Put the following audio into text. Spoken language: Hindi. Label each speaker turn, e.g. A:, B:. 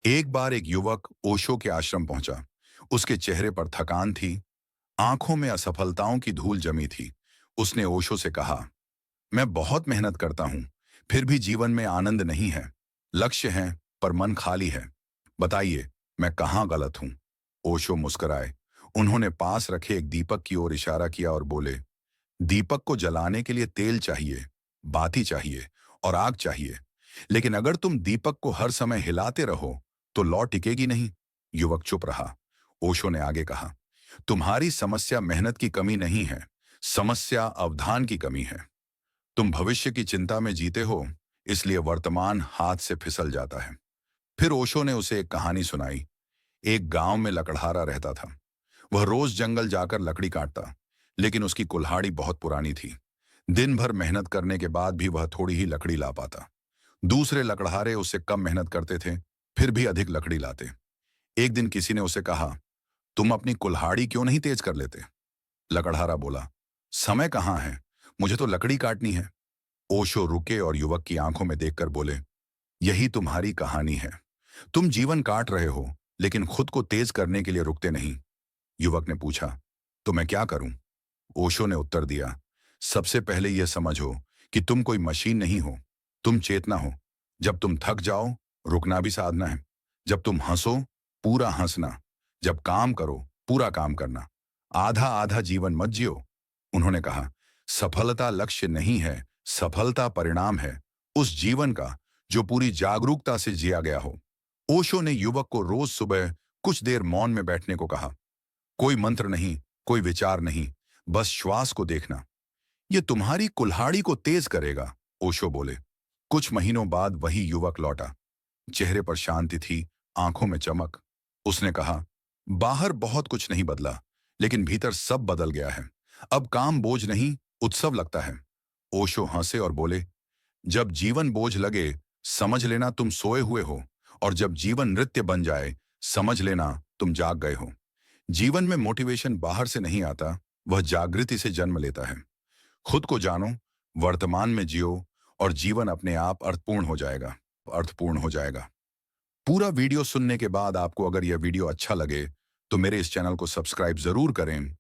A: एक बार एक युवक ओशो के आश्रम पहुंचा। उसके चेहरे पर थकान थी, आंखों में असफलताओं की धूल जमी थी। उसने ओशो से कहा, मैं बहुत मेहनत करता हूं, फिर भी जीवन में आनंद नहीं है। लक्ष्य है, पर मन खाली है। बताइए, मैं कहाँ गलत हूं? ओशो मुस्कुराए। उन्होंने पास रखे एक दीपक की ओर इशारा किया और बोले, दीपक को जलाने के लिए तेल चाहिए, बाती चाहिए और आग चाहिए। लेकिन अगर तुम दीपक को हर समय हिलाते रहो तो लौ टिकेगी नहीं। युवक चुप रहा। ओशो ने आगे कहा, तुम्हारी समस्या मेहनत की कमी नहीं है, समस्या अवधान की कमी है। तुम भविष्य की चिंता में जीते हो, इसलिए वर्तमान हाथ से फिसल जाता है। फिर ओशो ने उसे एक कहानी सुनाई। एक गांव में लकड़हारा रहता था। वह रोज जंगल जाकर लकड़ी काटता, लेकिन उसकी कुल्हाड़ी बहुत पुरानी थी। दिन भर मेहनत करने के बाद भी वह थोड़ी ही लकड़ी ला पाता। दूसरे लकड़हारे उससे कम मेहनत करते थे, फिर भी अधिक लकड़ी लाते। एक दिन किसी ने उसे कहा, तुम अपनी कुल्हाड़ी क्यों नहीं तेज कर लेते? लकड़हारा बोला, समय कहाँ है, मुझे तो लकड़ी काटनी है। ओशो रुके और युवक की आंखों में देखकर बोले, यही तुम्हारी कहानी है। तुम जीवन काट रहे हो, लेकिन खुद को तेज करने के लिए रुकते नहीं। युवक ने पूछा, तो मैं क्या करूं? ओशो ने उत्तर दिया, सबसे पहले यह समझो कि तुम कोई मशीन नहीं हो, तुम चेतना हो। जब तुम थक जाओ, रुकना भी साधना है। जब तुम हंसो, पूरा हंसना। जब काम करो, पूरा काम करना। आधा आधा जीवन मत जियो। उन्होंने कहा, सफलता लक्ष्य नहीं है, सफलता परिणाम है उस जीवन का जो पूरी जागरूकता से जिया गया हो। ओशो ने युवक को रोज सुबह कुछ देर मौन में बैठने को कहा। कोई मंत्र नहीं, कोई विचार नहीं, बस श्वास को देखना। ये तुम्हारी कुल्हाड़ी को तेज करेगा, ओशो बोले। कुछ महीनों बाद वही युवक लौटा। चेहरे पर शांति थी, आंखों में चमक। उसने कहा, बाहर बहुत कुछ नहीं बदला, लेकिन भीतर सब बदल गया है। अब काम बोझ नहीं, उत्सव लगता है। ओशो हंसे और बोले, जब जीवन बोझ लगे, समझ लेना तुम सोए हुए हो। और जब जीवन नृत्य बन जाए, समझ लेना तुम जाग गए हो। जीवन में मोटिवेशन बाहर से नहीं आता, वह जागृति से जन्म लेता है। खुद को जानो, वर्तमान में जियो, और जीवन अपने आप अर्थपूर्ण हो जाएगा। पूरा वीडियो सुनने के बाद आपको अगर यह वीडियो अच्छा लगे तो मेरे इस चैनल को सब्सक्राइब जरूर करें